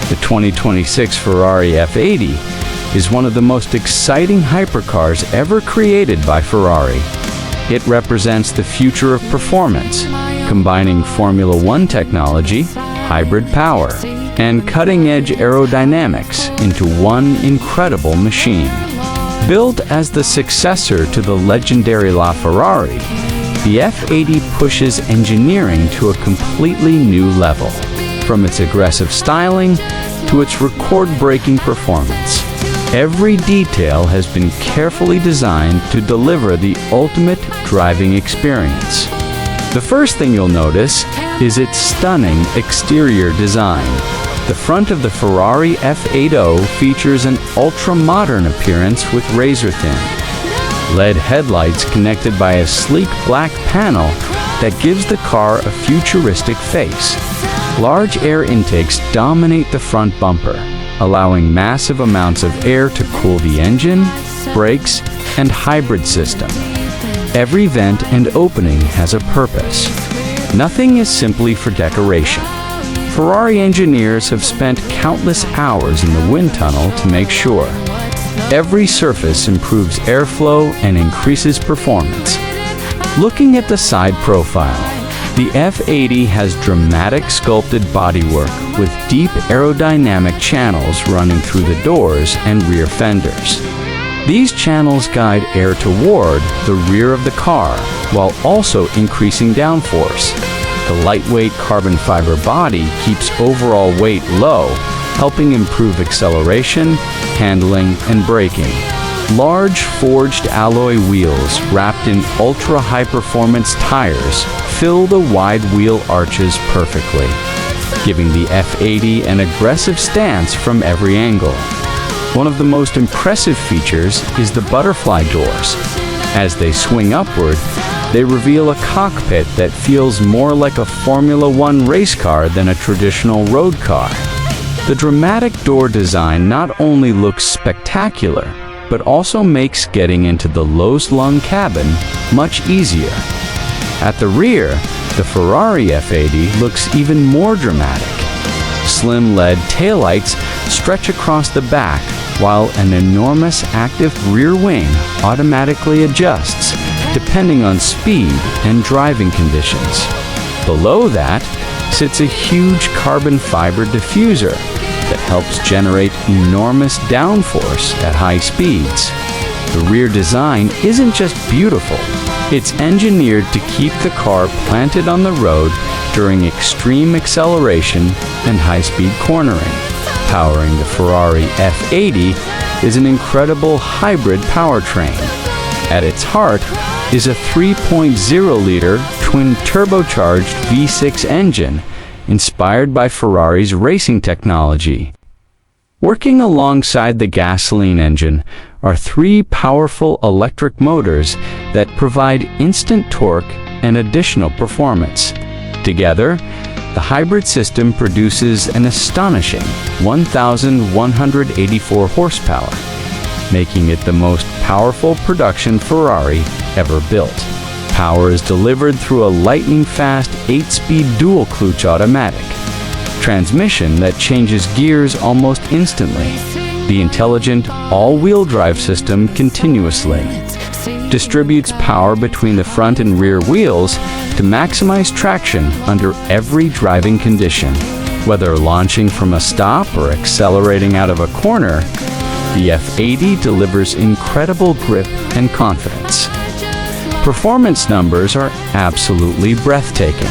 The 2026 Ferrari F80 is one of the most exciting hypercars ever created by Ferrari. It represents the future of performance, combining Formula One technology, hybrid power, and cutting-edge aerodynamics into one incredible machine. Built as the successor to the legendary LaFerrari, the F80 pushes engineering to a completely new level, from its aggressive styling to its record-breaking performance. Every detail has been carefully designed to deliver the ultimate driving experience. The first thing you'll notice is its stunning exterior design. The front of the Ferrari F80 features an ultra-modern appearance with razor-thin LED headlights connected by a sleek black panel that gives the car a futuristic face. Large air intakes dominate the front bumper, allowing massive amounts of air to cool the engine, brakes, and hybrid system. Every vent and opening has a purpose. Nothing is simply for decoration. Ferrari engineers have spent countless hours in the wind tunnel to make sure. Every surface improves airflow and increases performance. Looking at the side profile, the F80 has dramatic sculpted bodywork with deep aerodynamic channels running through the doors and rear fenders. These channels guide air toward the rear of the car while also increasing downforce. The lightweight carbon fiber body keeps overall weight low, helping improve acceleration, handling, and braking. Large forged alloy wheels wrapped in ultra-high-performance tires fill the wide wheel arches perfectly, giving the F80 an aggressive stance from every angle. One of the most impressive features is the butterfly doors. As they swing upward, they reveal a cockpit that feels more like a Formula One race car than a traditional road car. The dramatic door design not only looks spectacular, but also makes getting into the low-slung cabin much easier. At the rear, the Ferrari F80 looks even more dramatic. Slim LED taillights stretch across the back, while an enormous active rear wing automatically adjusts depending on speed and driving conditions. Below that sits a huge carbon fiber diffuser that helps generate enormous downforce at high speeds. The rear design isn't just beautiful, it's engineered to keep the car planted on the road during extreme acceleration and high-speed cornering. Powering the Ferrari F80 is an incredible hybrid powertrain. At its heart is a 3.0-liter twin-turbocharged V6 engine inspired by Ferrari's racing technology. Working alongside the gasoline engine are three powerful electric motors that provide instant torque and additional performance. Together, the hybrid system produces an astonishing 1,184 horsepower, making it the most powerful production Ferrari ever built. Power is delivered through a lightning-fast 8-speed dual-clutch automatic transmission that changes gears almost instantly. The intelligent all-wheel drive system continuously distributes power between the front and rear wheels to maximize traction under every driving condition. Whether launching from a stop or accelerating out of a corner, the F80 delivers incredible grip and confidence. Performance numbers are absolutely breathtaking.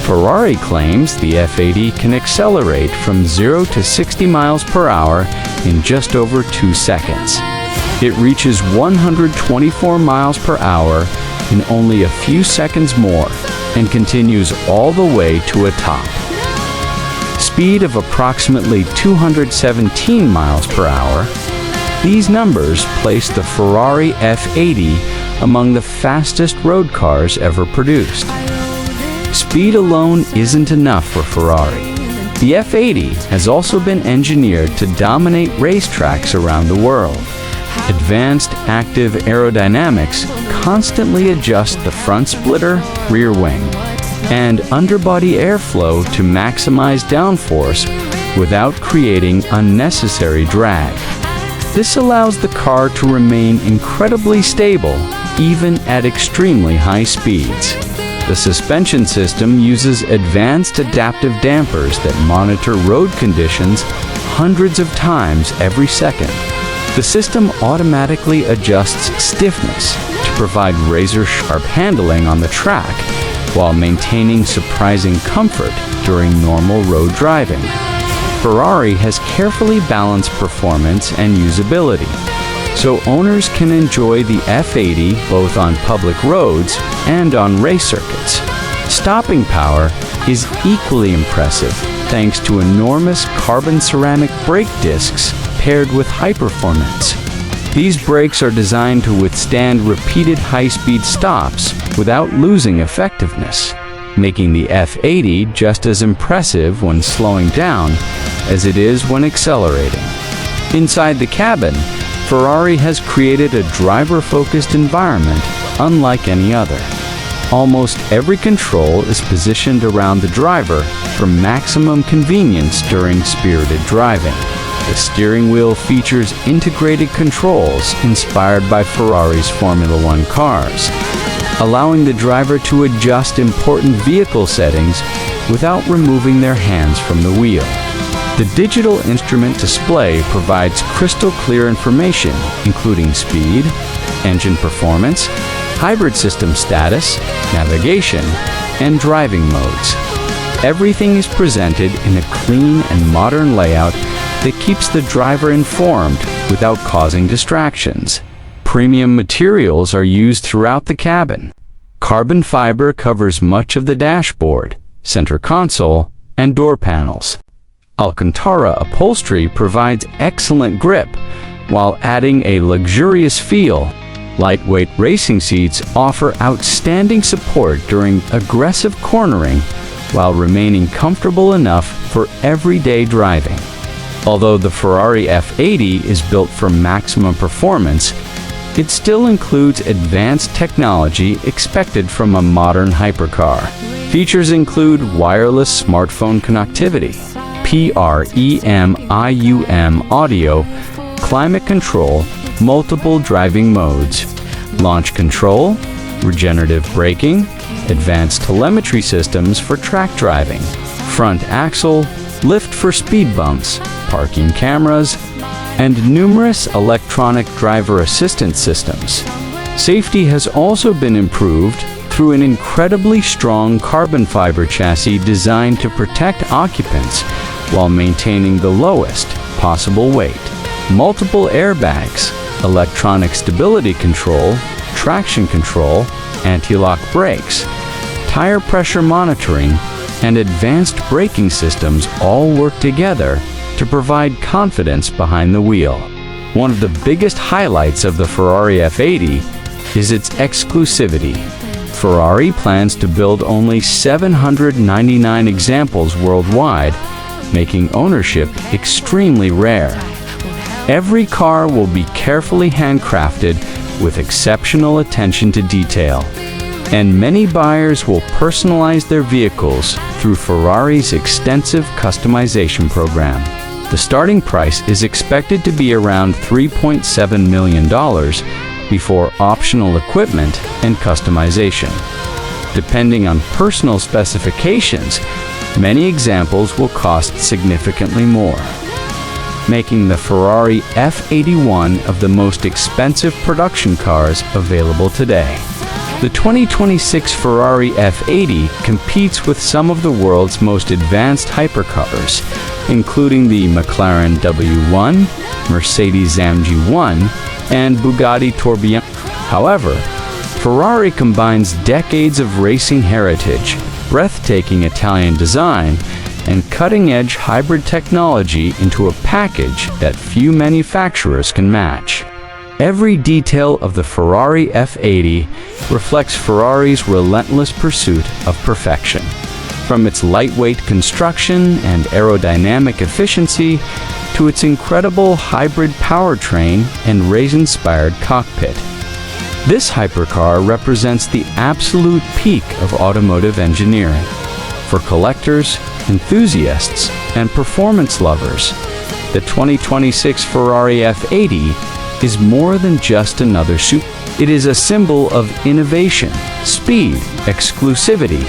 Ferrari claims the F80 can accelerate from 0 to 60 miles per hour in just over 2 seconds. It reaches 124 miles per hour in only a few seconds more and continues all the way to a top speed of approximately 217 miles per hour. These numbers place the Ferrari F80 among the fastest road cars ever produced. Speed alone isn't enough for Ferrari. The F80 has also been engineered to dominate racetracks around the world. Advanced active aerodynamics constantly adjust the front splitter, rear wing, and underbody airflow to maximize downforce without creating unnecessary drag. This allows the car to remain incredibly stable, even at extremely high speeds. The suspension system uses advanced adaptive dampers that monitor road conditions hundreds of times every second. The system automatically adjusts stiffness to provide razor-sharp handling on the track while maintaining surprising comfort during normal road driving. Ferrari has carefully balanced performance and usability, so owners can enjoy the F80 both on public roads and on race circuits. Stopping power is equally impressive thanks to enormous carbon ceramic brake discs paired with high-performance. These brakes are designed to withstand repeated high-speed stops without losing effectiveness, making the F80 just as impressive when slowing down as it is when accelerating. Inside the cabin, Ferrari has created a driver-focused environment unlike any other. Almost every control is positioned around the driver for maximum convenience during spirited driving. The steering wheel features integrated controls inspired by Ferrari's Formula One cars, allowing the driver to adjust important vehicle settings without removing their hands from the wheel. The digital instrument display provides crystal clear information, including speed, engine performance, hybrid system status, navigation, and driving modes. Everything is presented in a clean and modern layout that keeps the driver informed without causing distractions. Premium materials are used throughout the cabin. Carbon fiber covers much of the dashboard, center console, and door panels. Alcantara upholstery provides excellent grip while adding a luxurious feel. Lightweight racing seats offer outstanding support during aggressive cornering while remaining comfortable enough for everyday driving. Although the Ferrari F80 is built for maximum performance, it still includes advanced technology expected from a modern hypercar. Features include wireless smartphone connectivity, PREMIUM audio, climate control, multiple driving modes, launch control, regenerative braking, advanced telemetry systems for track driving, front axle, lift for speed bumps, parking cameras, and numerous electronic driver assistance systems. Safety has also been improved through an incredibly strong carbon fiber chassis designed to protect occupants while maintaining the lowest possible weight. Multiple airbags, electronic stability control, traction control, anti-lock brakes, tire pressure monitoring, and advanced braking systems all work together to provide confidence behind the wheel. One of the biggest highlights of the Ferrari F80 is its exclusivity. Ferrari plans to build only 799 examples worldwide, making ownership extremely rare. Every car will be carefully handcrafted with exceptional attention to detail, and many buyers will personalize their vehicles through Ferrari's extensive customization program. The starting price is expected to be around $3.7 million before optional equipment and customization. Depending on personal specifications, many examples will cost significantly more, making the Ferrari F80 one of the most expensive production cars available today. The 2026 Ferrari F80 competes with some of the world's most advanced hypercars, including the McLaren W1, Mercedes-AMG 1, and Bugatti Tourbillon. However, Ferrari combines decades of racing heritage, breathtaking Italian design, and cutting-edge hybrid technology into a package that few manufacturers can match. Every detail of the Ferrari F80 reflects Ferrari's relentless pursuit of perfection. From its lightweight construction and aerodynamic efficiency to its incredible hybrid powertrain and race-inspired cockpit. This hypercar represents the absolute peak of automotive engineering. For collectors, enthusiasts, and performance lovers. The 2026 Ferrari F80 is more than just another supercar. It is a symbol of innovation, speed, exclusivity,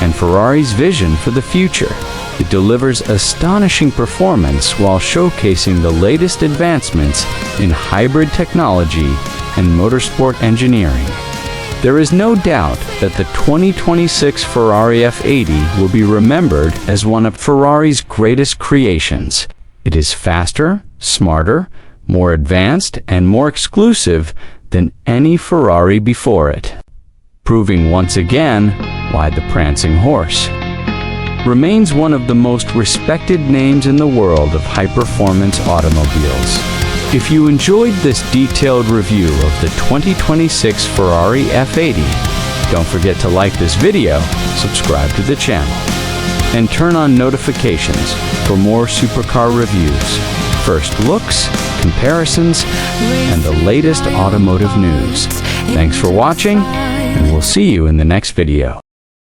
and Ferrari's vision for the future. It delivers astonishing performance while showcasing the latest advancements in hybrid technology and motorsport engineering. There is no doubt that the 2026 Ferrari F80 will be remembered as one of Ferrari's greatest creations. It is faster, smarter, more advanced, and more exclusive than any Ferrari before it, proving once again why the prancing horse remains one of the most respected names in the world of high-performance automobiles. If you enjoyed this detailed review of the 2026 Ferrari F80, don't forget to like this video, subscribe to the channel, and turn on notifications for more supercar reviews, first looks, comparisons, and the latest automotive news. Thanks for watching, and we'll see you in the next video.